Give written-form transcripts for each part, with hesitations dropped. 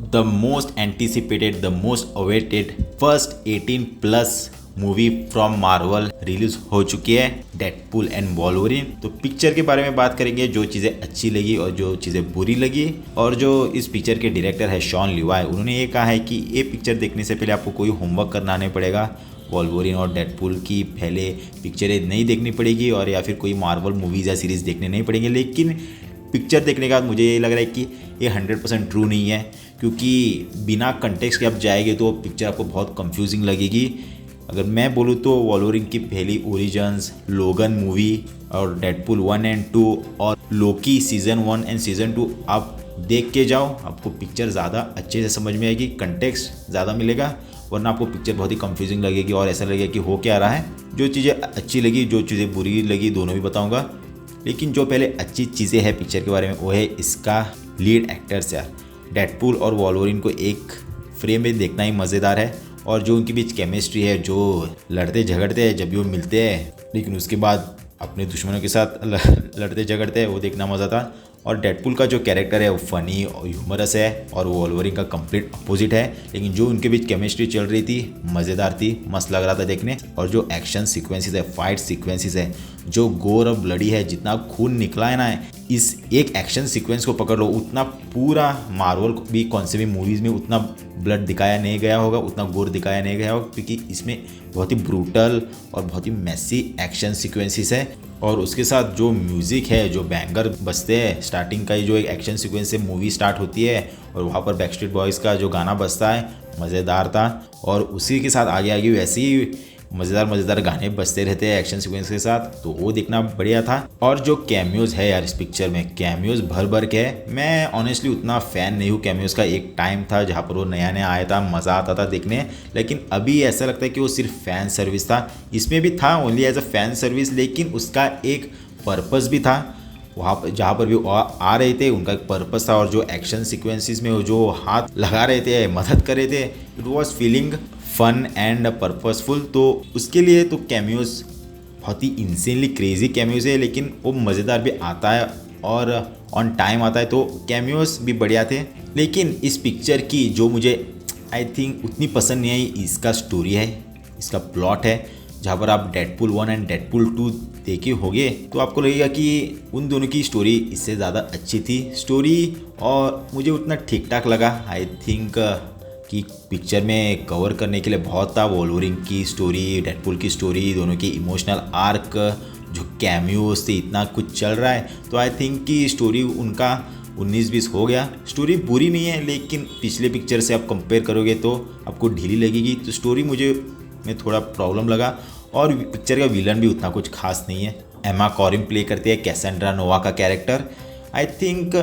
The most anticipated, the most awaited first 18+ movie from Marvel release हो चुकी है, Deadpool and Wolverine. तो picture के बारे में बात करेंगे, जो चीज़ें अच्छी लगी और जो चीज़ें बुरी लगी। और जो इस पिक्चर के डायरेक्टर है शॉन लिवाई, उन्होंने ये कहा है कि ये पिक्चर देखने से पहले आपको कोई होमवर्क करना नहीं पड़ेगा। वोल्वरिन और डेडपूल की पहले पिक्चरें नहीं देखनी पड़ेगी और या फिर कोई मार्वल मूवीज़ या सीरीज़ देखने नहीं पड़ेंगे। लेकिन पिक्चर देखने के बाद मुझे ये लग रहा है कि ये 100% ट्रू नहीं है, क्योंकि बिना कंटेक्स्ट के आप जाएंगे तो पिक्चर आपको बहुत कंफ्यूजिंग लगेगी। अगर मैं बोलूँ तो वोल्वरिन की पहली ओरिजिन्स, लोगन मूवी और डेडपूल 1 एंड 2 और लोकी सीज़न 1 एंड सीज़न 2 आप देख के जाओ, आपको पिक्चर ज़्यादा अच्छे से समझ में आएगी, कंटेक्स्ट ज़्यादा मिलेगा। वरना आपको पिक्चर बहुत ही कंफ्यूजिंग लगेगी और ऐसा लगेगा कि हो क्या रहा है। जो चीज़ें अच्छी लगी, जो चीज़ें बुरी लगी, दोनों भी बताऊँगा। लेकिन जो पहले अच्छी चीज़ें हैं पिक्चर के बारे में, वो है इसका लीड एक्टर्स यार। डेडपूल और वोल्वरिन को एक फ्रेम में देखना ही मज़ेदार है, और जो उनके बीच केमिस्ट्री है, जो लड़ते झगड़ते हैं जब भी वो मिलते हैं, लेकिन उसके बाद अपने दुश्मनों के साथ लड़ते झगड़ते हैं, वो देखना मज़ा था। और डेडपूल का जो कैरेक्टर है वो फ़नी और ह्यूमरस है, और वोल्वरिन का कंप्लीट अपोजिट है। लेकिन जो उनके बीच केमिस्ट्री चल रही थी मज़ेदार थी, मस्त लग रहा था देखने। और जो एक्शन सीक्वेंसेस है, फाइट सीक्वेंसेस है, जो गोर और ब्लडी है, जितना खून निकला है ना, इस एक एक्शन सीक्वेंस को पकड़ लो, उतना पूरा मार्वल भी कौन से भी मूवीज़ में उतना ब्लड दिखाया नहीं गया होगा, उतना गोर दिखाया नहीं गया होगा, क्योंकि इसमें बहुत ही ब्रूटल और बहुत ही मैसी एक्शन सीक्वेंसेस है। और उसके साथ जो म्यूज़िक है, जो बैंगर बजते हैं, स्टार्टिंग का ही जो एक एक्शन सीक्वेंस से मूवी स्टार्ट होती है और वहाँ पर बैकस्ट्रीट बॉयज़ का जो गाना बजता है, मज़ेदार था। और उसी के साथ आगे आगे वैसे ही मज़ेदार गाने बजते रहते हैं एक्शन सीक्वेंस के साथ, तो वो देखना बढ़िया था। और जो कैमियोज़ है यार, इस पिक्चर में कैमियोज़ भर भर के है। मैं ऑनेस्टली उतना फ़ैन नहीं हूँ कैमियोज़ का। एक टाइम था जहाँ पर वो नया नया आया था, मज़ा आता था देखने, लेकिन अभी ऐसा लगता है कि वो सिर्फ फ़ैन सर्विस था। इसमें भी था only as a fan service, लेकिन उसका एक पर्पज़ भी था। वहाँ पर जहाँ पर भी आ रहे थे उनका एक पर्पज़ था। और जो एक्शन सीक्वेंसेस में वो जो हाथ लगा रहे थे, मदद कर रहे थे, it was feeling fun and purposeful. तो उसके लिए तो कैमियोज़ बहुत ही इंसेनली क्रेजी कैमियोज़ है, लेकिन वो मज़ेदार भी आता है और ऑन टाइम आता है, तो कैमियोज़ भी बढ़िया थे। लेकिन इस पिक्चर की जो मुझे आई थिंक उतनी पसंद नहीं आई, इसका स्टोरी है, इसका प्लॉट है। जहाँ पर आप डेडपूल 1 एंड डेडपूल 2 देखे होंगे तो आपको लगेगा कि उन दोनों की स्टोरी इससे ज़्यादा अच्छी थी स्टोरी, और मुझे उतना ठीक ठाक लगा। आई थिंक कि पिक्चर में कवर करने के लिए बहुत था। वोल्वरिन की स्टोरी, डेडपूल की स्टोरी, दोनों की इमोशनल आर्क, जो कैमियोज थे, इतना कुछ चल रहा है, तो आई थिंक कि स्टोरी उनका 19-20 हो गया। स्टोरी बुरी नहीं है, लेकिन पिछले पिक्चर से आप कंपेयर करोगे तो आपको ढीली लगेगी। तो स्टोरी मुझे में थोड़ा प्रॉब्लम लगा, और पिक्चर का विलन भी उतना कुछ खास नहीं है। एमा कॉरिन प्ले करती है कैसेंड्रा नोवा का कैरेक्टर। आई थिंक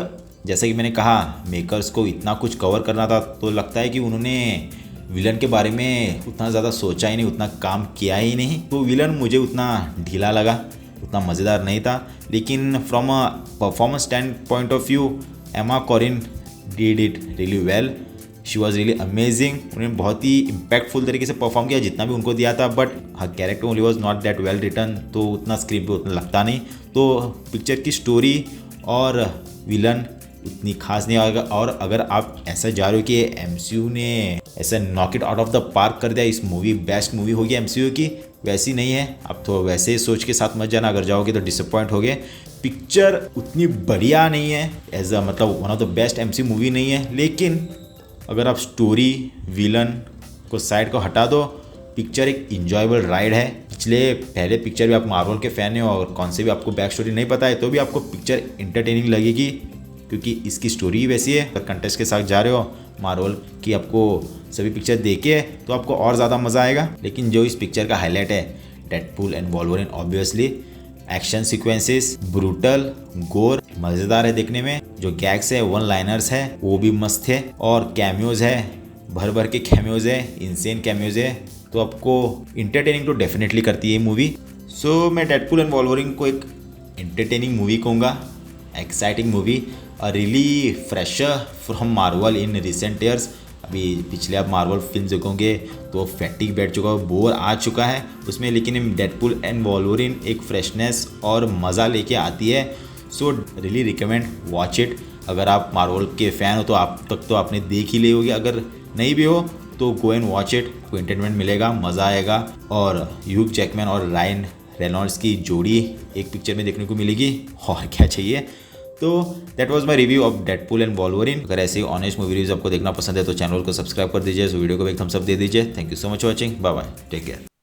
जैसा कि मैंने कहा, मेकर्स को इतना कुछ कवर करना था, तो लगता है कि उन्होंने विलन के बारे में उतना ज़्यादा सोचा ही नहीं, उतना काम किया ही नहीं। तो विलन मुझे उतना ढीला लगा, उतना मज़ेदार नहीं था। लेकिन from a performance standpoint of view, Emma Corrin did it really well. She was really amazing. उन्होंने बहुत ही इम्पैक्टफुल तरीके से परफॉर्म किया जितना भी उनको दिया था, बट हर character only was not that well written, तो उतना स्क्रीन पे उतना लगता नहीं। तो पिक्चर की स्टोरी और विलन उतनी खास नहीं आएगा। और अगर आप ऐसा जा रहे हो कि MCU ने ऐसा knock it out of the park कर दिया, इस मूवी बेस्ट मूवी होगी MCU की, वैसी नहीं है। आप तो वैसे सोच के साथ मत जाना, अगर जाओगे तो डिसअपॉइंट होगे। पिक्चर उतनी बढ़िया नहीं है, एज अ मतलब one of the best MCU movie नहीं है। लेकिन अगर आप स्टोरी, विलन को साइड को हटा दो, पिक्चर एक इंजॉयबल राइड है। पहले पिक्चर भी आप मार्वल के फ़ैन हो और कौन से भी आपको बैक स्टोरी नहीं पता है, तो भी आपको पिक्चर इंटरटेनिंग लगेगी, क्योंकि इसकी स्टोरी ही वैसी है। अगर कंटेस्ट के साथ जा रहे हो मार्वल की, आपको सभी पिक्चर देखे तो आपको और ज़्यादा मज़ा आएगा। लेकिन जो इस पिक्चर का हाईलाइट है, Deadpool and Wolverine, obviously action sequences brutal, गोर, मज़ेदार है देखने में। जो गैग्स है, वन लाइनर्स है, वो भी मस्त है। और कैमियोज़ है, भर भर के कैमियोज़ है, इंसेन कैमियोज़ है, तो आपको इंटरटेनिंग तो डेफिनेटली करती है मूवी। सो मैं डेडपूल एंड वोल्वरिन को एक एंटरटेनिंग मूवी कहूँगा, exciting movie, a really fresher from Marvel in recent years. अभी पिछले आप मार्वल फिल्म देखोगे तो फैटिक बैठ चुका है, बोर आ चुका है उसमें, लेकिन डेडपूल एंड वोल्वरिन एक फ्रेशनेस और मज़ा लेके आती है। So really recommend, watch it. अगर आप मार्वल के फ़ैन हो तो आप तक तो आपने देख ही ली होगी, अगर नहीं भी हो तो गो एंड वॉच इट, को एंटरटेनमेंट मिलेगा, मज़ा आएगा। और ह्यूग जैकमैन और रायन रेनॉल्ड्स की जोड़ी एक पिक्चर में देखने को मिलेगी, और क्या चाहिए। तो that was my review of Deadpool and Wolverine. अगर ऐसे ही ऑनेस्ट मूवी रिव्यूज आपको देखना पसंद है तो चैनल को सब्सक्राइब कर दीजिए, इस वीडियो को एक थम्स अप दे दीजिए। Thank you so much for watching, bye bye, take care.